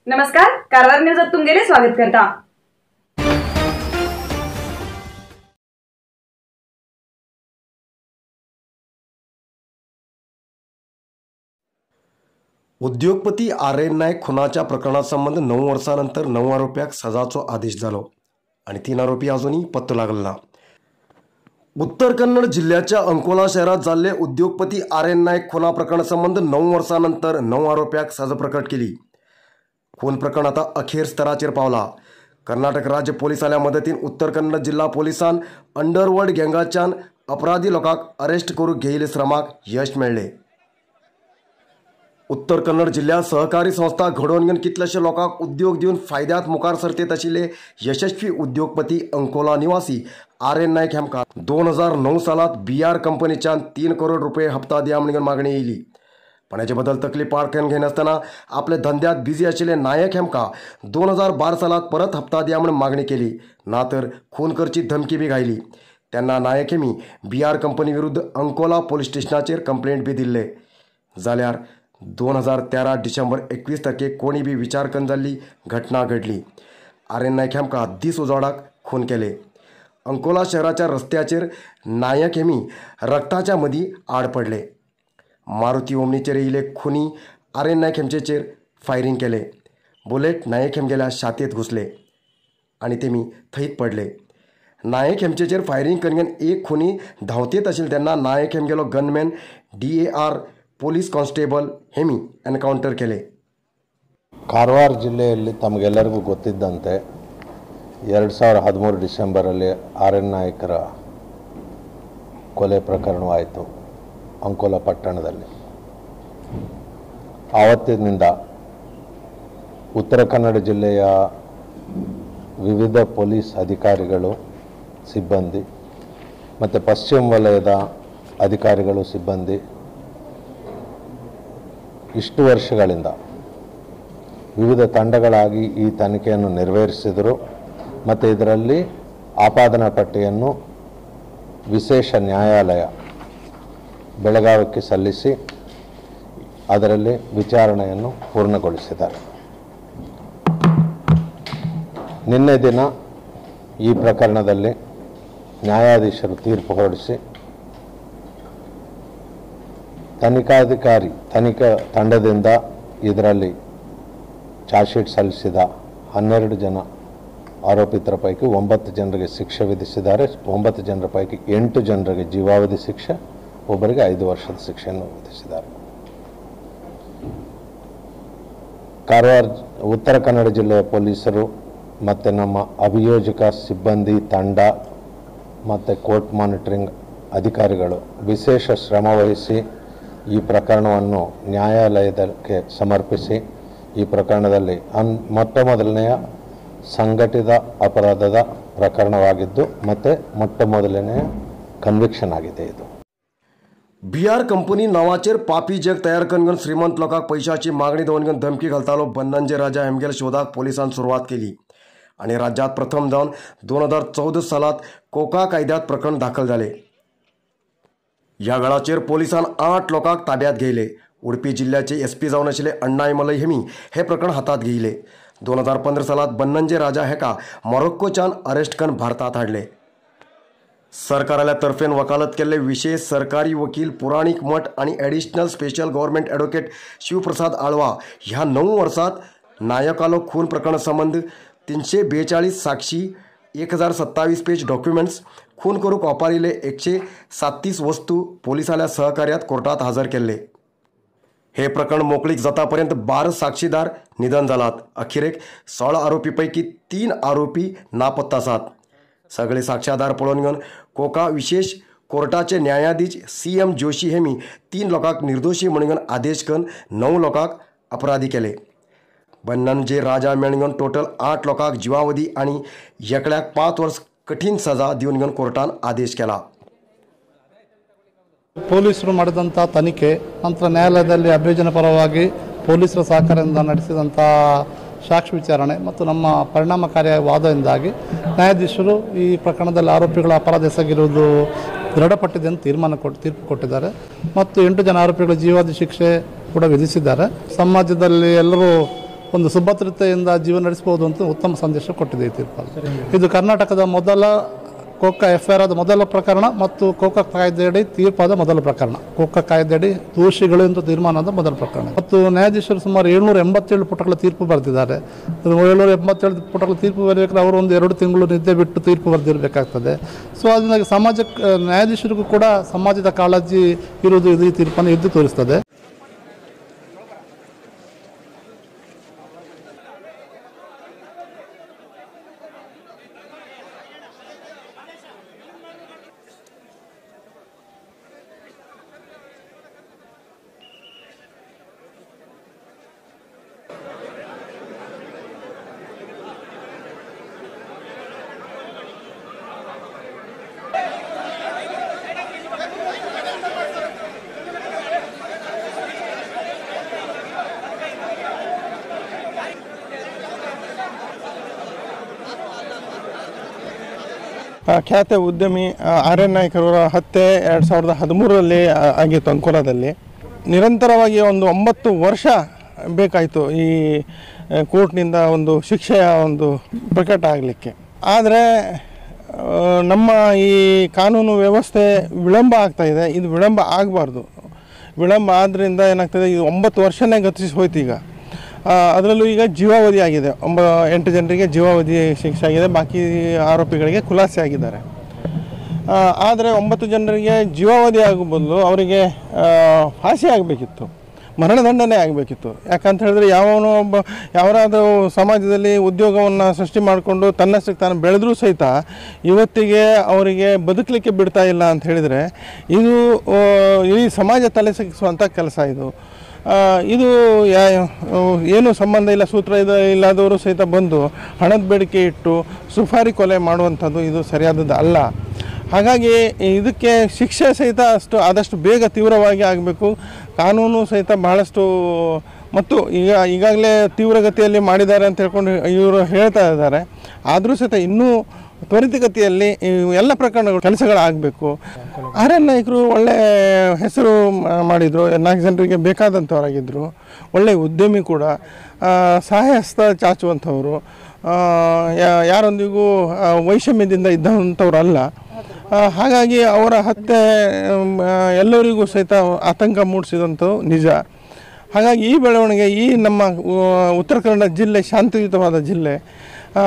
नमस्कार, कारवार न्यूजात तुमगेले स्वागत करता। उद्योगपती आर्यन नायक खुनाच्या प्रकरणासंबंध 9 वर्षांनंतर 9 आरोप्यांक सजाचो आदेश जालो आणि 3 आरोपी अजूनही पत्तो लागला ना। उत्तर कन्नड जिल्ह्याच्या अंकोला शहरात झाले उद्योगपती आर्यन नायक खुना प्रकरणासंबंध 9 वर्षांनंतर 9 आरोप्यांक सजा प्रकट केली। खून प्रकरण आता अखेर स्तराचेर पावला। कर्नाटक राज्य पोलिसांच्या मदतीन उत्तर कन्नड जिल्हा पोलिसान अंडरवर्ल्ड गँगाच्यान अपराधी लोकांक अरेस्ट करूंक घेयिल्ल्या श्रमाक यश मेळ्ळें। उत्तर कन्नड जिल्ह्यात सहकारी संस्था घडोवन घेवन कितलेशे लोकांक उद्योग दिवन फायद्यात मुखार सरतेत आशिल्ले यशस्वी उद्योगपती अंकोला निवासी आर्यन नायक हेमका 2009 सालात BR कंपनीच्यान 3 करोड रुपये हप्ता दिया म्हणून मागणी येयली। पण हेचे बद्दल तकलीफ पाळकेन घेनासतना आपल्या धंद्यात बिझी आशिल्ले नायक हेमका 2012 सालात परत हप्ता दिया म्हणून मागणी केली, ना तर खून करची धमकी बी घायली। त्यांना नायक हेमी BR कंपनी विरुद्ध अंकोला पोलीस स्टेशनाचेर कंप्लेंट बी दिल्ले। जाल्यार 2013 डिसेंबर 21 तारखेक कोणी बी विचार करून जाल्ली घटना घडली। आर्यन नायक हेमका दीस उजवाडाक खून केले। अंकोला शहराच्या रस्त्याचेर नायक हेमी रक्ताच्या मदीं आड पडले। मारुती ओमनीचेर येयले खुनी आर्यन नायक हेमचेर फायरिंग केले। बुलेट नायक हेम गेल्या छातयेत घुसले आणि तेमी थंयच पडले। नायक हेमचेर फायरिंग करून एक खुनी धांवतेत आशिल्ले तेन्ना नायक हेम गेलो गनमॅन DAR ಪೊಲೀಸ್ ಕಾನ್ಸ್ಟೇಬಲ್ ಹೆಮಿ ಎನ್ಕೌಂಟರ್ ಕೆಲೆ। ಕಾರವಾರ ಜಿಲ್ಲೆಯಲ್ಲಿ ತಮಗೆಲ್ಲರಿಗೂ ಗೊತ್ತಿದ್ದಂತೆ 2013 ಡಿಸೆಂಬರಲ್ಲಿ ಆರ್ಯನ್ ನಾಯಕರ ಕೊಲೆ ಪ್ರಕರಣವಾಯಿತು ಅಂಕೋಲಾ ಪಟ್ಟಣದಲ್ಲಿ। ಆವತ್ತಿನಿಂದ ಉತ್ತರ ಕನ್ನಡ ಜಿಲ್ಲೆಯ ವಿವಿಧ ಪೊಲೀಸ್ ಅಧಿಕಾರಿಗಳು ಸಿಬ್ಬಂದಿ ಮತ್ತು ಪಶ್ಚಿಮ ವಲಯದ ಅಧಿಕಾರಿಗಳು ಸಿಬ್ಬಂದಿ ಇಷ್ಟು ವರ್ಷಗಳಿಂದ ವಿವಿಧ ತಂಡಗಳಾಗಿ ಈ ತನಿಖೆಯನ್ನು ನೆರವೇರಿಸಿದರು ಮತ್ತು ಇದರಲ್ಲಿ ಆಪಾದನಾ ಪಟ್ಟಿಯನ್ನು ವಿಶೇಷ ನ್ಯಾಯಾಲಯ ಬೆಳಗಾವಿಗೆ ಸಲ್ಲಿಸಿ ಅದರಲ್ಲಿ ವಿಚಾರಣೆಯನ್ನು ಪೂರ್ಣಗೊಳಿಸಿದ್ದಾರೆ। ನಿನ್ನೆ ದಿನ ಈ ಪ್ರಕರಣದಲ್ಲಿ ನ್ಯಾಯಾಧೀಶರು ತೀರ್ಪು ಹೊರಡಿಸಿ ತನಿಖಾ ತಂಡದಿಂದ ಇದರಲ್ಲಿ ಚಾರ್ಜ್ ಶೀಟ್ ಸಲ್ಲಿಸಿದ 12 ಜನ ಆರೋಪಿತರ ಪೈಕಿ 9 ಜನರಿಗೆ ಶಿಕ್ಷೆ ವಿಧಿಸಿದ್ದಾರೆ। 9 ಜನರ ಪೈಕಿ 8 ಜನರಿಗೆ ಜೀವಾವಧಿ ಶಿಕ್ಷೆ, ಒಬ್ಬರಿಗೆ 5 ವರ್ಷದ ಶಿಕ್ಷೆಯನ್ನು ವಿಧಿಸಿದ್ದಾರೆ। ಕಾರವಾರ ಉತ್ತರ ಕನ್ನಡ ಜಿಲ್ಲೆಯ ಪೊಲೀಸರು ಮತ್ತು ನಮ್ಮ ಅಭಿಯೋಜಕ ಸಿಬ್ಬಂದಿ ತಂಡ ಮತ್ತು ಕೋರ್ಟ್ ಮಾನಿಟರಿಂಗ್ ಅಧಿಕಾರಿಗಳು ವಿಶೇಷ ಶ್ರಮ ವಹಿಸಿ ಈ ಪ್ರಕರಣವನ್ನು ನ್ಯಾಯಾಲಯಕ್ಕೆ ಸಮರ್ಪಿಸಿ ಈ ಪ್ರಕರಣದಲ್ಲಿ ಮೊಟ್ಟ ಮೊದಲನೆಯ ಸಂಘಟಿತ ಅಪರಾಧದ ಪ್ರಕರಣವಾಗಿದ್ದು ಮತ್ತು ಮೊಟ್ಟ ಮೊದಲನೆಯ ಕನ್ವಿಕ್ಷನ್ ಆಗಿದೆ। ಇದು BR कंपनी नावाचेर पापी जग तयार करून श्रीमंत लोकांक पैशाची मागणी दवरून धमकी घालतालो बन्नंजे राजा हेमगेल शोधाक पोलिसांनी सुरवात केली आणि राज्यात प्रथम जावन 2014 सालात कोका कायद्यात प्रकरण दाखल झाले। या वेळाचेर पोलिसान 8 लोकांक ताब्यात घेयले। उडपी जिल्ह्याचे SP जावन आशिल्ले अण्णाय मलय हेमी हे प्रकरण हातात घेयले। 2015 सालात बन्नंजे राजा हेका मोरोक्कोच्यान अरेस्ट करून भारतात हाडले। सरकाराल्या तर्फेन वकालत केल्ले विशेष सरकारी वकील पुराणिक मठ आणि additional special government advocate Shivaprasad Alva ह्या 9 वर्षात नायकालो खून प्रकरण संबंध 342 साक्षी, 1027 पेज डॉक्युमेंट्स, खून करूक वापरिल्ले 137 वस्तू पोलिसांच्या सहकार्यात कोर्टात हजर केले। हे प्रकरण मोकळीक जातापर्यंत 12 साक्षीदार निधन जालात। अखेरेक 16 आरोपी पैकी 3 आरोपी नापत्ता आसात। सगळे साक्षीदार पळोवन घेवन कोका विशेष कोर्टाचे न्यायाधीश CM जोशी हेमी 3 लोकांक निर्दोशी म्हणून आदेश करून 9 लोकांक अपराधी केले। बन्नंजे राजा मेळून घेवन टोटल 8 लोकांक जीवावधी आणि एकल्याक 5 वर्ष कठीण सजा दिवन घेवन कोर्टान आदेश केला। ಪೊಲೀಸರು ಮಾಡಿದಂಥ ತನಿಖೆ ನಂತರ ನ್ಯಾಯಾಲಯದಲ್ಲಿ ಅಭಿಯೋಜನೆ ಪರವಾಗಿ ಪೊಲೀಸರ ಸಹಕಾರದಿಂದ ನಡೆಸಿದಂಥ ಸಾಕ್ಷಿ ವಿಚಾರಣೆ ಮತ್ತು ನಮ್ಮ ಪರಿಣಾಮಕಾರಿ ವಾದದಿಂದಾಗಿ ನ್ಯಾಯಾಧೀಶರು ಈ ಪ್ರಕರಣದಲ್ಲಿ ಆರೋಪಿಗಳ ಅಪರಾಧ ಎಸಗಿರುವುದು ದೃಢಪಟ್ಟಿದೆ ಅಂತ ತೀರ್ಪು ಕೊಟ್ಟಿದ್ದಾರೆ ಮತ್ತು 8 ಜನ ಆರೋಪಿಗಳ ಜೀವಾವಧಿ ಶಿಕ್ಷೆ ಕೂಡ ವಿಧಿಸಿದ್ದಾರೆ। ಸಮಾಜದಲ್ಲಿ ಎಲ್ಲರೂ ಒಂದು ಸುಭದ್ರತೆಯಿಂದ ಜೀವನ ನಡೆಸಬಹುದು ಅಂತ ಉತ್ತಮ ಸಂದೇಶ ಕೊಟ್ಟಿದೆ ಈ ತೀರ್ಪಲ್ಲಿ. ಇದು ಕರ್ನಾಟಕದ ಮೊದಲ ಕೋಕಾ FIR ಆದ ಮೊದಲ ಪ್ರಕರಣ ಮತ್ತು ಕೋಕಾ ಕಾಯ್ದೆಯಡಿ ತೀರ್ಪಾದ ಮೊದಲ ಪ್ರಕರಣ. ಕೋಕಾ ಕಾಯ್ದೆಯಡಿ ದೋಷಿಗಳು ಎಂದು ತೀರ್ಮಾನದ ಮೊದಲ ಪ್ರಕರಣ. ಮತ್ತು ನ್ಯಾಯಾಧೀಶರು ಸುಮಾರು 787 ಪುಟಗಳ ತೀರ್ಪು ಬರೆದಿದ್ದಾರೆ. 787 ಪುಟಗಳ ತೀರ್ಪು ಬರಬೇಕಾದ್ರೆ ಅವರು ಒಂದು 2 ತಿಂಗಳು ನಿದ್ದೆ ಬಿಟ್ಟು ತೀರ್ಪು ಬರೆದಿರಬೇಕಾಗ್ತದೆ. ಸೊ ಅದರಿಂದ ಸಮಾಜಕ್ಕೆ ನ್ಯಾಯಾಧೀಶರಿಗೂ ಕೂಡ ಸಮಾಜದ ಕಾಳಜಿ ಇರುವುದು ಈ ತೀರ್ಪನ್ನು ಎದ್ದು ತೋರಿಸ್ತದೆ. ಖ್ಯಾತ ಉದ್ಯಮಿ RN ನಾಯ್ಕರವರ ಹತ್ಯೆ 2013ರಲ್ಲಿ ಆಗಿತ್ತು ಅಂಕೋಲಾದಲ್ಲಿ. ನಿರಂತರವಾಗಿ ಒಂದು 9 ವರ್ಷ ಬೇಕಾಯಿತು ಈ ಕೋರ್ಟ್ನಿಂದ ಒಂದು ಶಿಕ್ಷೆಯ ಒಂದು ಪ್ರಕಟ ಆಗಲಿಕ್ಕೆ. ಆದರೆ ನಮ್ಮ ಈ ಕಾನೂನು ವ್ಯವಸ್ಥೆ ವಿಳಂಬ ಆಗ್ತಾಯಿದೆ. ಇದು ವಿಳಂಬ ಆಗಬಾರ್ದು. ವಿಳಂಬ ಆದ್ದರಿಂದ ಏನಾಗ್ತದೆ, ಇದು 9 ವರ್ಷನೇ ಗತಿಸಿ ಹೋಯ್ತು. ಈಗ ಅದರಲ್ಲೂ ಈಗ ಜೀವಾವಧಿ ಆಗಿದೆ. 8 ಜನರಿಗೆ ಜೀವಾವಧಿ ಶಿಕ್ಷೆ ಆಗಿದೆ, ಬಾಕಿ ಆರೋಪಿಗಳಿಗೆ ಖುಲಾಸೆ ಆಗಿದ್ದಾರೆ. ಆದರೆ 9 ಜನರಿಗೆ ಜೀವಾವಧಿ ಆಗೋ ಬದಲು ಅವರಿಗೆ ಫಾಸಿ ಆಗಬೇಕಿತ್ತು, ಮರಣದಂಡನೆ ಆಗಬೇಕಿತ್ತು. ಯಾಕಂತ ಹೇಳಿದ್ರೆ ಯಾರಾದರೂ ಸಮಾಜದಲ್ಲಿ ಉದ್ಯೋಗವನ್ನು ಸೃಷ್ಟಿ ಮಾಡಿಕೊಂಡು ತನ್ನಷ್ಟಕ್ಕೆ ತಾನು ಬೆಳೆದರೂ ಸಹಿತ ಇವತ್ತಿಗೆ ಅವರಿಗೆ ಬದುಕಲಿಕ್ಕೆ ಬಿಡ್ತಾ ಇಲ್ಲ ಅಂತ ಹೇಳಿದರೆ ಇದು ಈ ಸಮಾಜ ತಲೆಸಿಸುವಂಥ ಕೆಲಸ. ಇದು ಏನು ಸಂಬಂಧ ಇಲ್ಲ, ಸೂತ್ರ ಇಲ್ಲದವರು ಸಹಿತ ಬಂದು ಹಣದ ಬೇಡಿಕೆ ಇಟ್ಟು ಸುಫಾರಿ ಕೊಲೆ ಮಾಡುವಂಥದ್ದು ಇದು ಸರಿಯಾದದ್ದು ಅಲ್ಲ. ಹಾಗಾಗಿ ಇದಕ್ಕೆ ಶಿಕ್ಷೆ ಸಹಿತ ಆದಷ್ಟು ಬೇಗ ತೀವ್ರವಾಗಿ ಆಗಬೇಕು. ಕಾನೂನು ಸಹಿತ ಬಹಳಷ್ಟು ಮತ್ತು ಈಗಾಗಲೇ ತೀವ್ರಗತಿಯಲ್ಲಿ ಮಾಡಿದ್ದಾರೆ ಅಂತ ಹೇಳ್ಕೊಂಡು ಇವರು ಹೇಳ್ತಾ ಇದ್ದಾರೆ. ಆದರೂ ಸಹಿತ ಇನ್ನೂ ತ್ವರಿತಗತಿಯಲ್ಲಿ ಎಲ್ಲ ಪ್ರಕರಣಗಳು ಕೆಲಸಗಳಾಗಬೇಕು. RN ನಾಯ್ಕರು ಒಳ್ಳೆಯ ಹೆಸರು ಮಾಡಿದರು, 4 ಜನರಿಗೆ ಬೇಕಾದಂಥವರಾಗಿದ್ದರು, ಒಳ್ಳೆಯ ಉದ್ಯಮಿ ಕೂಡ, ಸಹಾಯಹಸ್ತ ಚಾಚುವಂಥವರು, ಯಾರೊಂದಿಗೂ ವೈಷಮ್ಯದಿಂದ ಇದ್ದಂಥವ್ರಲ್ಲ. ಹಾಗಾಗಿ ಅವರ ಹತ್ಯೆ ಎಲ್ಲರಿಗೂ ಸಹಿತ ಆತಂಕ ಮೂಡಿಸಿದಂಥವು ನಿಜ. ಹಾಗಾಗಿ ಈ ಬೆಳವಣಿಗೆ ಈ ನಮ್ಮ ಉತ್ತರ ಕನ್ನಡ ಜಿಲ್ಲೆ ಶಾಂತಿಯುತವಾದ ಜಿಲ್ಲೆ.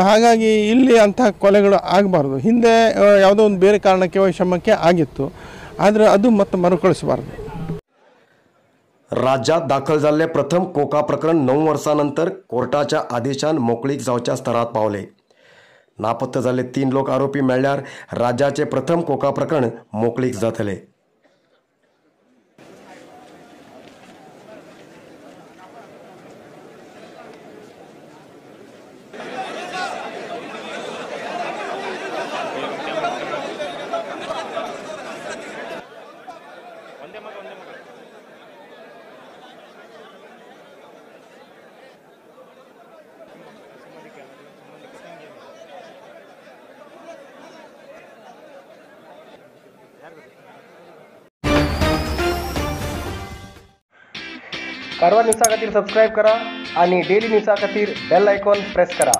ಹಾಗಾಗಿ ಇಲ್ಲಿ ಅಂಥ ಕೊಲೆಗಳು ಆಗಬಾರ್ದು. ಹಿಂದೆ ಯಾವುದೋ ಒಂದು ಬೇರೆ ಕಾರಣಕ್ಕೆ ವೈಷಮ್ಯಕ್ಕೆ ಆಗಿತ್ತು, ಆದರೆ ಅದು ಮತ್ತೆ मरुकळिसबारದು. राज्यात दाखल झालेले प्रथम कोका प्रकरण 9 वर्षानंतर कोर्टाच्या आदेशान मोकळीक जावच्या स्तरात पावले. नापत्ते झाले 3 लोक आरोपी मेळ्ळ्यार राज्याचे प्रथम कोका प्रकरण मोकळीक जातले. कारवार न्यूजा खातीर सबस्क्राईब करा आणि डेली न्यूजा खातीर बेल आयकॉन प्रेस करा.